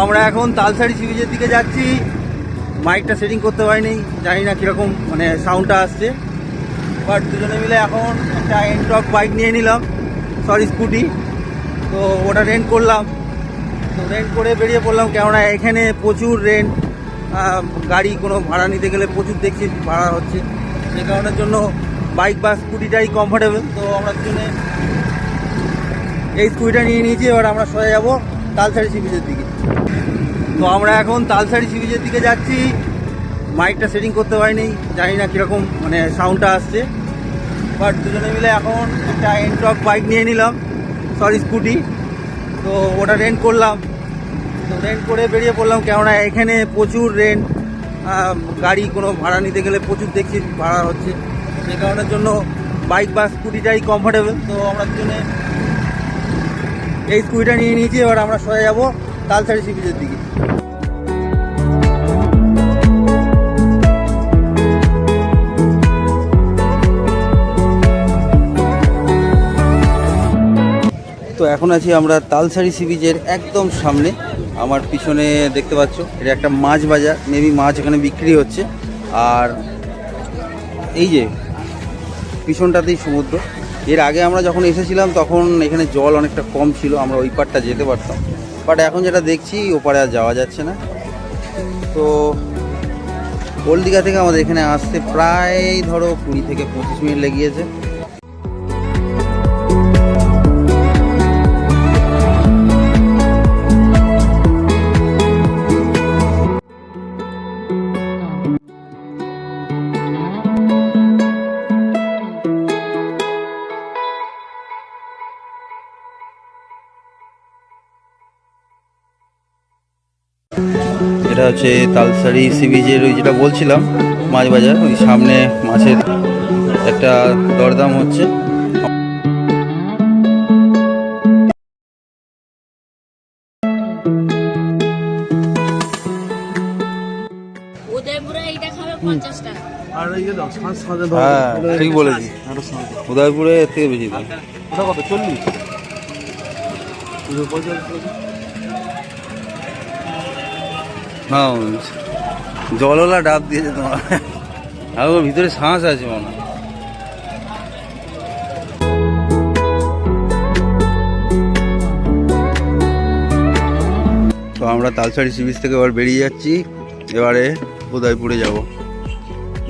আমরা এখন তালসারি সি বিচের দিকে যাচ্ছি। মাইকটা সেটিং করতে পারিনি, জানি না কীরকম মানে সাউন্ডটা আসছে, বাট দুজনে মিলে এখন একটা এনটক বাইক নিয়ে নিলাম, সরি স্কুটি। তো ওটা রেন্ট করলাম, তো রেন্ট করে বেরিয়ে পড়লাম, কেননা এখানে প্রচুর রেন্ট, গাড়ি কোনো ভাড়া নিতে গেলে প্রচুর দেখছি ভাড়া হচ্ছে, সেই কারণের জন্য বাইক বা স্কুটিটাই কমফোর্টেবল। তো আমরা দুজনে এই স্কুটিটা নিয়ে নিয়েছি, এবার আমরা সোজা যাবো তালসারি সি বিচের দিকে। তো আমরা এখন তালসারি সি বিচের দিকে যাচ্ছি। মাইকটা সেটিং করতে পারিনি, জানি না কীরকম মানে সাউন্ডটা আসছে, বাট দুজনে মিলে এখন একটা এনটক বাইক নিয়ে নিলাম, সরি স্কুটি। তো ওটা রেন্ট করলাম, তো রেন্ট করে বেরিয়ে পড়লাম, কেননা এখানে প্রচুর রেন্ট, গাড়ি কোনো ভাড়া নিতে গেলে প্রচুর দেখছি ভাড়া হচ্ছে, সেই কারণের জন্য বাইক বা স্কুটিটাই কমফোর্টেবল। তো আমরা দুজনে এই স্কুটিটা নিয়ে নিয়েছি, এবার আমরা সোজা যাবো তালসারি সি বিচের দিকে। তো এখন আছি আমরা তালসারি সি বিচের একদম সামনে। আমার পিছনে দেখতে পাচ্ছ এটা একটা মাছ বাজার, মেবি মাছ এখানে বিক্রি হচ্ছে। আর এই যে পিছনটাতেই সমুদ্র। এর আগে আমরা যখন এসেছিলাম তখন এখানে জল অনেকটা কম ছিল, আমরা ওই পারটা যেতে পারতাম, বাট এখন যেটা দেখছি ওপারে আর যাওয়া যাচ্ছে না। তো ওল্ড দীঘা থেকে আমাদের এখানে আসতে প্রায় ধরো 20 থেকে 25 মিনিট লেগেছে। এটা হচ্ছে তালসারি সি বিচের ওই যেটা বলছিলাম মাছ বাজার, ওই সামনে মাছের একটা দরদাম হচ্ছে। হ্যাঁ ঠিক বলেছি, উদয়পুরে এর থেকে বেশি দাম। কত 40? হ্যাঁ জলওয়ালা ডাব দিয়েছে তোমার, আর ওর ভিতরে শ্বাস আছে মনে হয়। তো আমরা তালসারি সি বিচ থেকে এবার বেরিয়ে যাচ্ছি, এবারে উদয়পুরে যাব।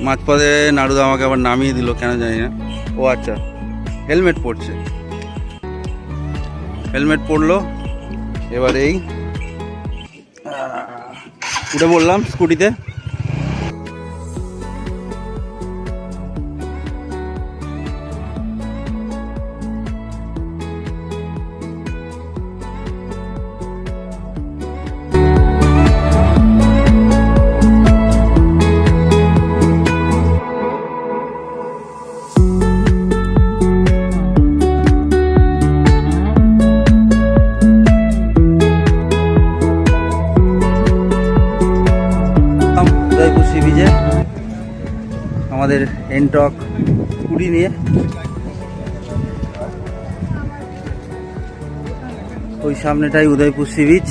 মাঝপথে নাড়ুদা আমাকে আবার নামিয়ে দিল, কেন জানি না। ও আচ্ছা, হেলমেট পরছে, হেলমেট পরলো। এবার এই উঠে বললাম স্কুটিতে। উদয়পুর সি বিচে আমাদের এনটক স্কুটি নিয়ে ওই সামনেটাই উদয়পুর সি বিচ।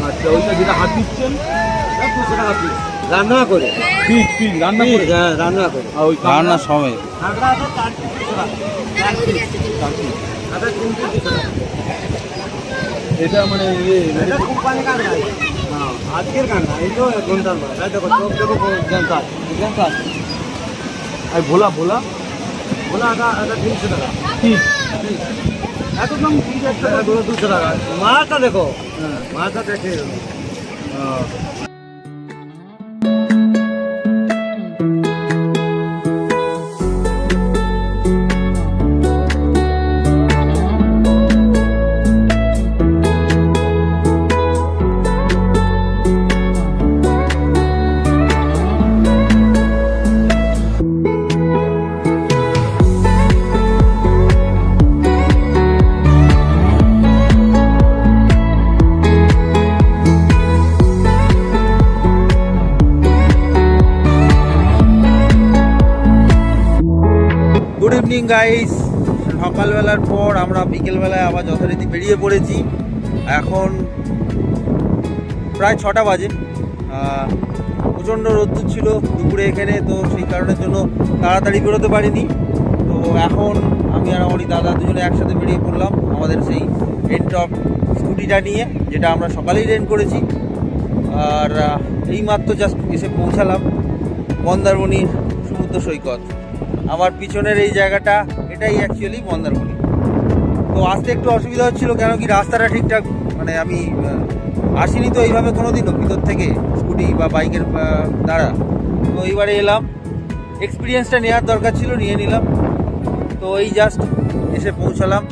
আচ্ছা, ওইটা যেটা হাত দিচ্ছেন রান্না করে, রান্না করে, হ্যাঁ রান্না করে, ওই রান্নার সময় এটা মানে কোম্পানি কান্না, আজকের কান্না, এই তো 1 ঘন্টার মাছ। দেখো চোখ দেখো, জ্ঞানটা আর ভোলা ভোলা ভোলা আটা 300 টাকা পিস, একদম 200 টাকা। মাছটা দেখো, হ্যাঁ মাছটা দেখে ইভিনিং গাইস, সকালবেলার পর আমরা বিকেলবেলায় আবার যথারীতি বেরিয়ে পড়েছি। এখন প্রায় 6টা বাজে। প্রচণ্ড রোদ্দুর ছিল দুপুরে এখানে, তো সেই কারণের জন্য তাড়াতাড়ি বেরোতে পারিনি। তো এখন আমি আর আমার দাদা দুজনে একসাথে বেরিয়ে পড়লাম আমাদের সেই এনটক স্কুটিটা নিয়ে, যেটা আমরা সকালেই রেন্ট করেছি। আর এইমাত্র জাস্ট এসে পৌঁছালাম মন্দারমণির সমুদ্র সৈকত। আমার পিছনের এই জায়গাটা, এটাই অ্যাকচুয়ালি মন্দারমণি। তো আসতে একটু অসুবিধা হচ্ছিল, কেন কি রাস্তাটা ঠিকঠাক, মানে আমি আসিনি তো এইভাবে কোনোদিনও ভিতর থেকে স্কুটি বা বাইকের দ্বারা। তো এইবারে এলাম, এক্সপিরিয়েন্সটা নেওয়ার দরকার ছিল, নিয়ে নিলাম। তো এই জাস্ট এসে পৌঁছালাম।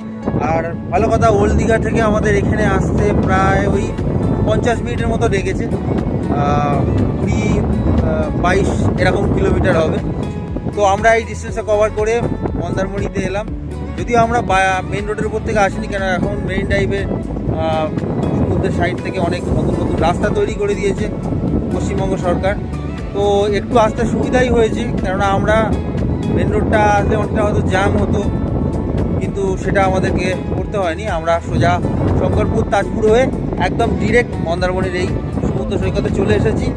আর ভালো কথা, ওল্ড দীঘা থেকে আমাদের এখানে আসতে প্রায় ওই 50 মিনিটের মতো লেগেছে। 20-22 এরকম কিলোমিটার হবে। তো আমরা এই ডিস্টেন্সটা কভার করে মন্দারমণিতে এলাম। যদিও আমরা মেন রোডের উপর থেকে আসিনি, কেন এখন মেরিন ড্রাইভে সমুদ্রের সাইড থেকে অনেক নতুন নতুন রাস্তা তৈরি করে দিয়েছে পশ্চিমবঙ্গ সরকার। তো একটু আসতে সুবিধাই হয়েছে, কেননা আমরা মেন রোডটা আসলে অনেকটা হয়তো জ্যাম হতো, কিন্তু সেটা আমাদেরকে করতে হয়নি। আমরা সোজা শঙ্করপুর তাজপুর হয়ে একদম ডিরেক্ট মন্দারমণির এই সমুদ্র সৈকতে চলে এসেছি।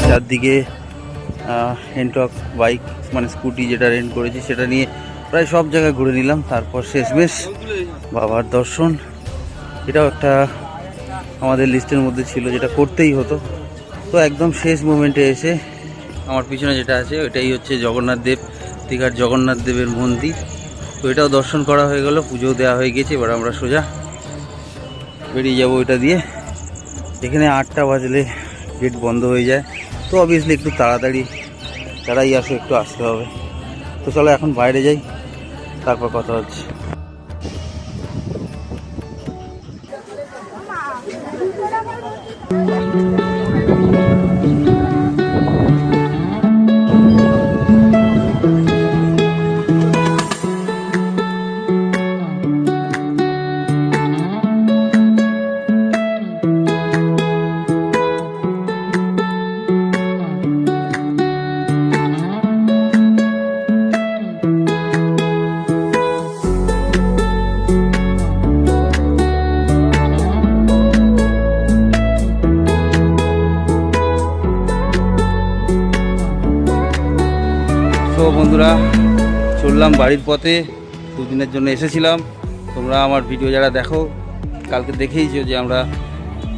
চারদিকে এনটক বাইক মানে স্কুটি যেটা রেন্ট করেছি সেটা নিয়ে প্রায় সব জায়গায় ঘুরে নিলাম। তারপর শেষমেশ বাবার দর্শন, এটাও একটা আমাদের লিস্টের মধ্যে ছিল, যেটা করতেই হতো। তো একদম শেষ মোমেন্টে এসে আমার পিছনে যেটা আছে ওইটাই হচ্ছে জগন্নাথ দেব, দীঘার জগন্নাথ দেবের মন্দির। তো এটাও দর্শন করা হয়ে গেল, পুজোও দেওয়া হয়ে গেছে। এবার আমরা সোজা বেরিয়ে যাবো ওইটা দিয়ে। এখানে 8টা বাজলে গেট বন্ধ হয়ে যায়, তো অবভিয়াসলি একটু তাড়াতাড়ি যারাই আসে একটু আসতে হবে। তো চলো এখন বাইরে যাই, তারপর কথা হচ্ছে। তো বন্ধুরা, চললাম বাড়ির পথে। দুদিনের জন্য এসেছিলাম। তোমরা আমার ভিডিও যারা দেখো, কালকে দেখেইছো যে আমরা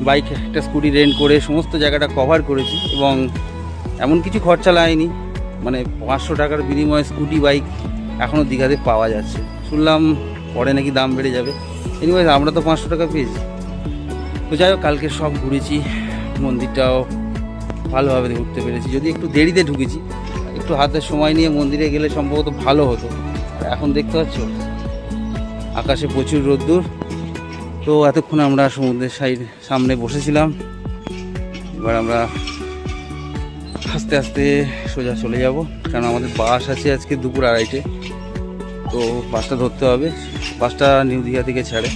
বাইক একটা স্কুটি রেন্ট করে সমস্ত জায়গাটা কভার করেছি, এবং এমন কিছু খরচা লাগেনি। মানে 500 টাকার বিনিময়ে স্কুটি বাইক এখনও দীঘাতে পাওয়া যাচ্ছে। শুনলাম পরে নাকি দাম বেড়ে যাবে। এনিওয়েজ আমরা তো 500 টাকা পেয়েছি। তো যাই হোক, কালকে সব ঘুরেছি, মন্দিরটাও ভালোভাবে ঘুরতে পেরেছি। যদি একটু দেরিতে ঢুকেছি, একটু হাতে সময় নিয়ে মন্দিরে গেলে সম্ভবত ভালো হতো। আর এখন দেখতে পাচ্ছ আকাশে প্রচুর রোদ্দুর। তো এতক্ষণ আমরা সমুদ্রের সামনে বসেছিলাম। এবার আমরা আস্তে আস্তে সোজা চলে যাব, কারণ আমাদের বাস আছে আজকে দুপুর 2:30-টে। তো বাসটা ধরতে হবে। বাসটা নিউ দীঘা থেকে ছাড়ে।